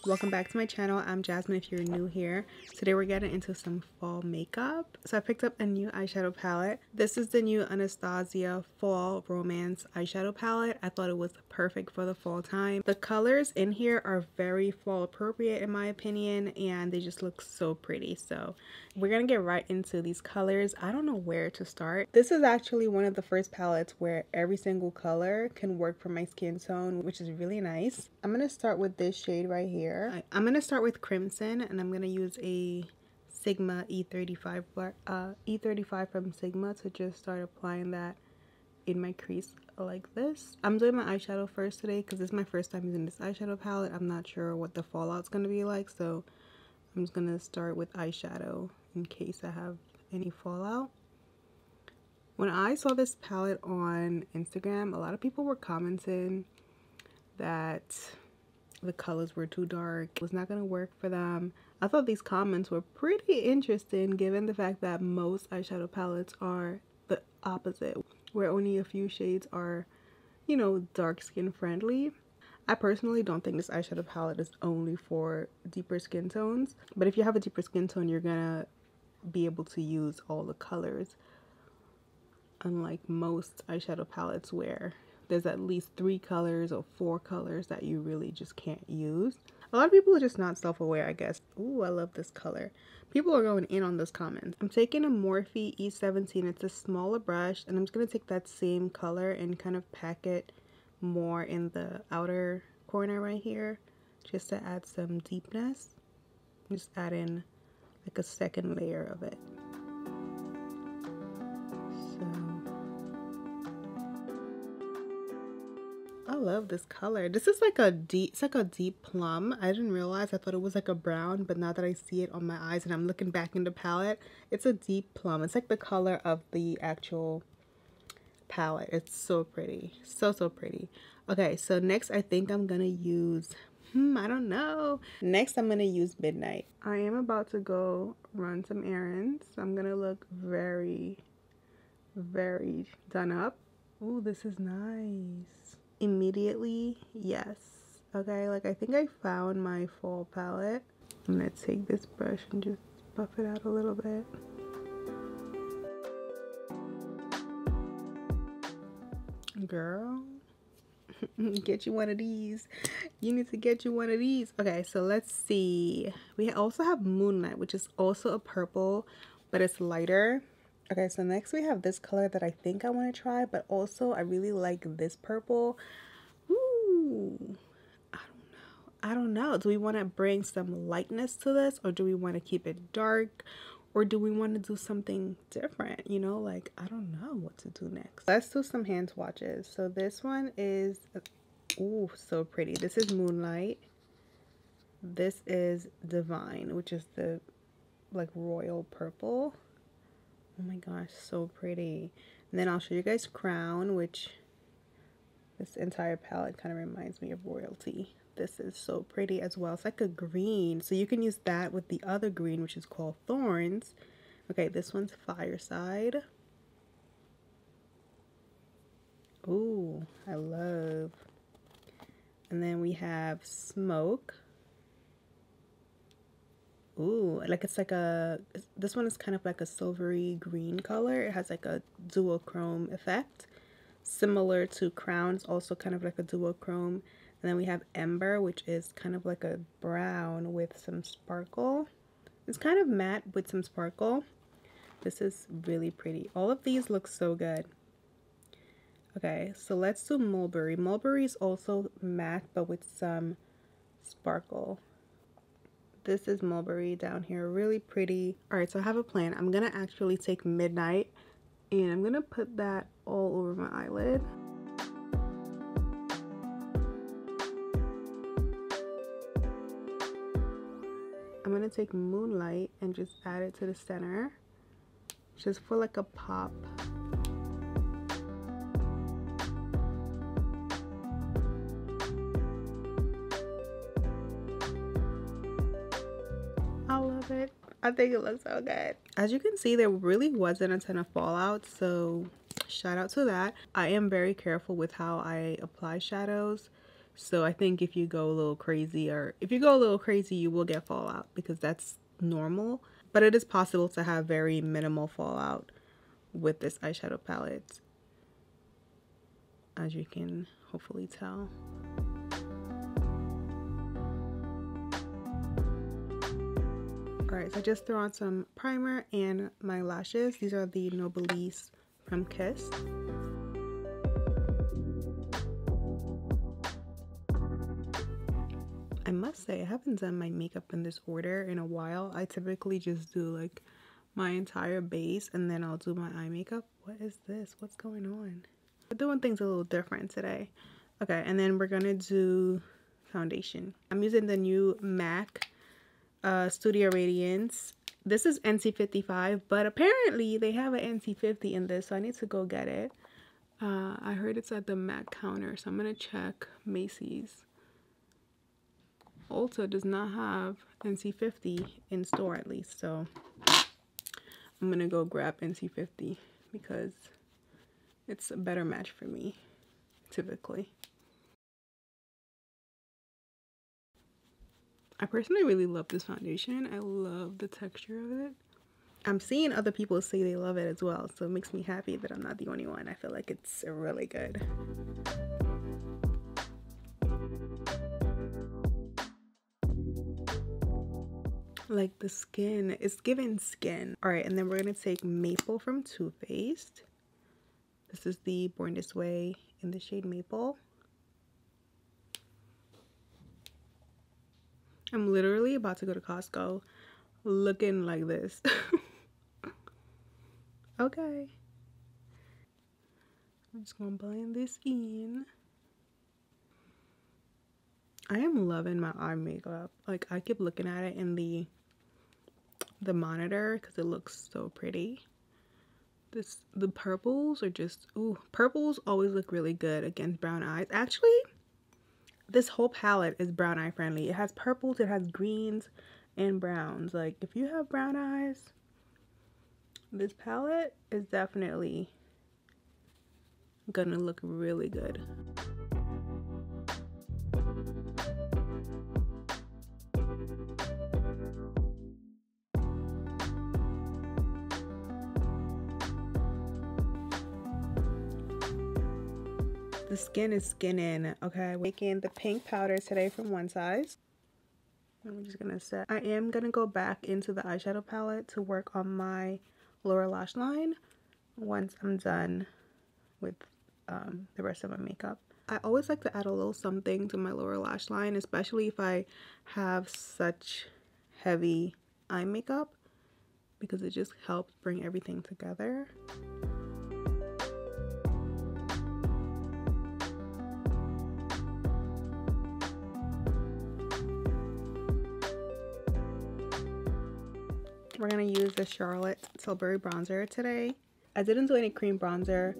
Welcome back to my channel. I'm Jasmine if you're new here. Today we're getting into some fall makeup. So I picked up a new eyeshadow palette. This is the new Anastasia Fall Romance eyeshadow palette. I thought it was perfect for the fall time. The colors in here are very fall appropriate in my opinion, and they just look so pretty. So we're gonna get right into these colors. I don't know where to start. This is actually one of the first palettes where every single color can work for my skin tone, which is really nice. I'm gonna start with this shade right here. I'm gonna start with Crimson, and I'm gonna use a Sigma E35 E35 from Sigma to just start applying that in my crease like this. I'm doing my eyeshadow first today because this is my first time using this eyeshadow palette. I'm not sure what the fallout's gonna be like, so I'm just gonna start with eyeshadow in case I have any fallout. When I saw this palette on Instagram, a lot of people were commenting that the colors were too dark, it was not gonna work for them. I thought these comments were pretty interesting given the fact that most eyeshadow palettes are the opposite, where only a few shades are, you know, dark skin friendly. I personally don't think this eyeshadow palette is only for deeper skin tones, but if you have a deeper skin tone, you're gonna be able to use all the colors, unlike most eyeshadow palettes where there's at least 3 colors or 4 colors that you really just can't use. A lot of people are just not self-aware, I guess. Ooh, I love this color. People are going in on those comments. I'm taking a Morphe E17. It's a smaller brush, and I'm just going to take that same color and kind of pack it more in the outer corner right here, just to add some deepness. Just add in like a second layer of it. I love this color. This is like it's like a deep plum. I didn't realize. I thought it was like a brown, but now that I see it on my eyes and I'm looking back in the palette, it's a deep plum. It's like the color of the actual palette. It's so pretty. So pretty. Okay, so next I think I'm gonna use, I don't know. Next I'm gonna use Midnight. I am about to go run some errands. So I'm gonna look very done up. Ooh, this is nice. Immediately, yes. Okay, like I think I found my fall palette. I'm gonna take this brush and just buff it out a little bit. Girl, get you one of these. You need to get you one of these. Okay, so let's see. We also have Moonlight, which is also a purple, but it's lighter. Okay, so next we have this color that I think I want to try, but also I really like this purple. Ooh, I don't know. Do we want to bring some lightness to this, or do we want to keep it dark, or do we want to do something different? You know, like I don't know what to do next. Let's do some hand swatches. So this one is, ooh, so pretty. This is Moonlight. This is Divine, which is the like royal purple. Oh my gosh, so pretty. And then I'll show you guys Crown, which this entire palette kind of reminds me of royalty. This is so pretty as well. It's like a green, so you can use that with the other green, which is called Thorns. Okay, this one's Fireside. Ooh, I love. And then we have Smoke. Ooh, like it's like a, this one is kind of like a silvery green color. It has like a duochrome effect, similar to Crown's, also kind of like a duochrome. And then we have Ember, which is kind of like a brown with some sparkle. It's kind of matte with some sparkle. This is really pretty. All of these look so good. Okay, so let's do Mulberry. Mulberry is also matte, but with some sparkle. This is Mulberry down here, really pretty. All right, so I have a plan. I'm gonna actually take Midnight and I'm gonna put that all over my eyelid. I'm gonna take Moonlight and just add it to the center, just for like a pop. I love it. I think it looks so good. As you can see, there really wasn't a ton of fallout, so shout out to that. I am very careful with how I apply shadows So I think if you go a little crazy, you will get fallout because that's normal. But it is possible to have very minimal fallout with this eyeshadow palette, as you can hopefully tell. Alright, so I just threw on some primer and my lashes. These are the Noblesse from Kiss. I must say, I haven't done my makeup in this order in a while. I typically just do like my entire base and then I'll do my eye makeup. What is this? What's going on? We're doing things a little different today. Okay, and then we're gonna do foundation. I'm using the new MAC Studio Radiance. This is NC55, but apparently they have an NC50 in this, so I need to go get it. I heard it's at the MAC counter, so I'm gonna check Macy's. Ulta does not have NC50 in store, at least, so I'm gonna go grab NC50 because it's a better match for me typically. I personally really love this foundation. I love the texture of it. I'm seeing other people say they love it as well, so it makes me happy that I'm not the only one. I feel like it's really good. Like the skin, it's giving skin. All right, and then we're gonna take Maple from Too Faced. This is the Born This Way in the shade Maple. I'm literally about to go to Costco looking like this. Okay. I'm just gonna blend this in. I am loving my eye makeup. Like, I keep looking at it in the monitor because it looks so pretty. The purples are just, ooh, purples always look really good against brown eyes. Actually, this whole palette is brown eye friendly. It has purples, it has greens and browns. Like, if you have brown eyes, this palette is definitely gonna look really good. The skin is skinning. Okay, making the pink powder today from One Size. I'm just gonna set. I am gonna go back into the eyeshadow palette to work on my lower lash line once I'm done with the rest of my makeup. I always like to add a little something to my lower lash line, especially if I have such heavy eye makeup, because it just helps bring everything together. We're gonna use the Charlotte Tilbury bronzer today. I didn't do any cream bronzer.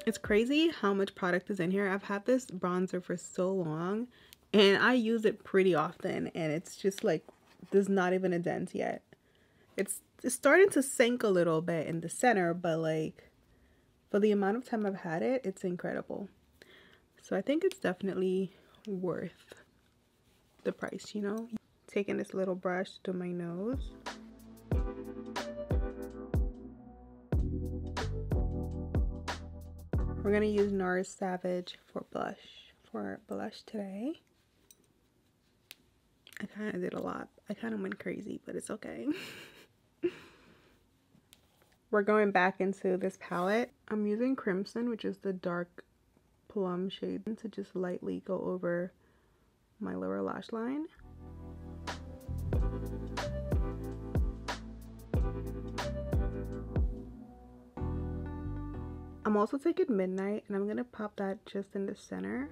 It's crazy how much product is in here. I've had this bronzer for so long and I use it pretty often, and it's just like, there's not even a dent yet. It's starting to sink a little bit in the center, but like, for the amount of time I've had it, it's incredible. So I think it's definitely worth the price, you know. Taking this little brush to my nose. We're gonna use NARS Savage for blush today. I kind of did a lot. I kind of went crazy, but it's okay. We're going back into this palette. I'm using Crimson, which is the dark plum shade, to just lightly go over my lower lash line. I'm also taking Midnight, and I'm gonna pop that just in the center.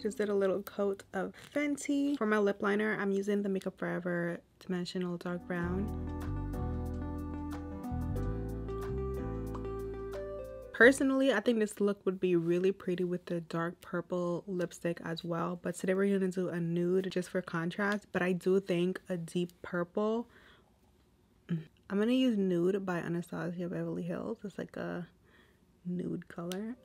Just did a little coat of Fenty. For my lip liner, I'm using the Makeup Forever Dimensional Dark Brown. Personally, I think this look would be really pretty with the dark purple lipstick as well. But today we're going to do a nude just for contrast. But I do think a deep purple. I'm going to use Nude by Anastasia Beverly Hills. It's like a nude color.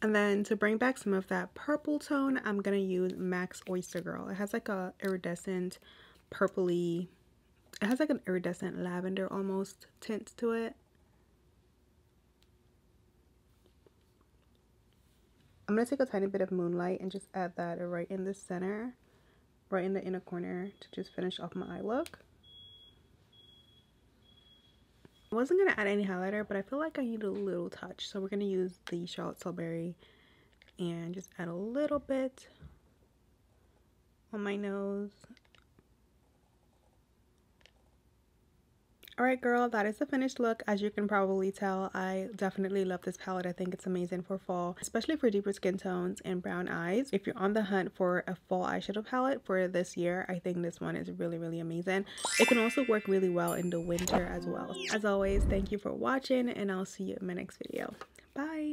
And then to bring back some of that purple tone, I'm going to use MAC's Oyster Girl. It has like a iridescent purpley, it has like an iridescent lavender almost tint to it. I'm going to take a tiny bit of Moonlight and just add that right in the center, right in the inner corner to just finish off my eye look. I wasn't going to add any highlighter, but I feel like I need a little touch. So we're going to use the Charlotte Tilbury and just add a little bit on my nose. Alright girl, that is the finished look. As you can probably tell, I definitely love this palette. I think it's amazing for fall, especially for deeper skin tones and brown eyes. If you're on the hunt for a fall eyeshadow palette for this year, I think this one is really amazing. It can also work really well in the winter as well. As always, thank you for watching and I'll see you in my next video. Bye!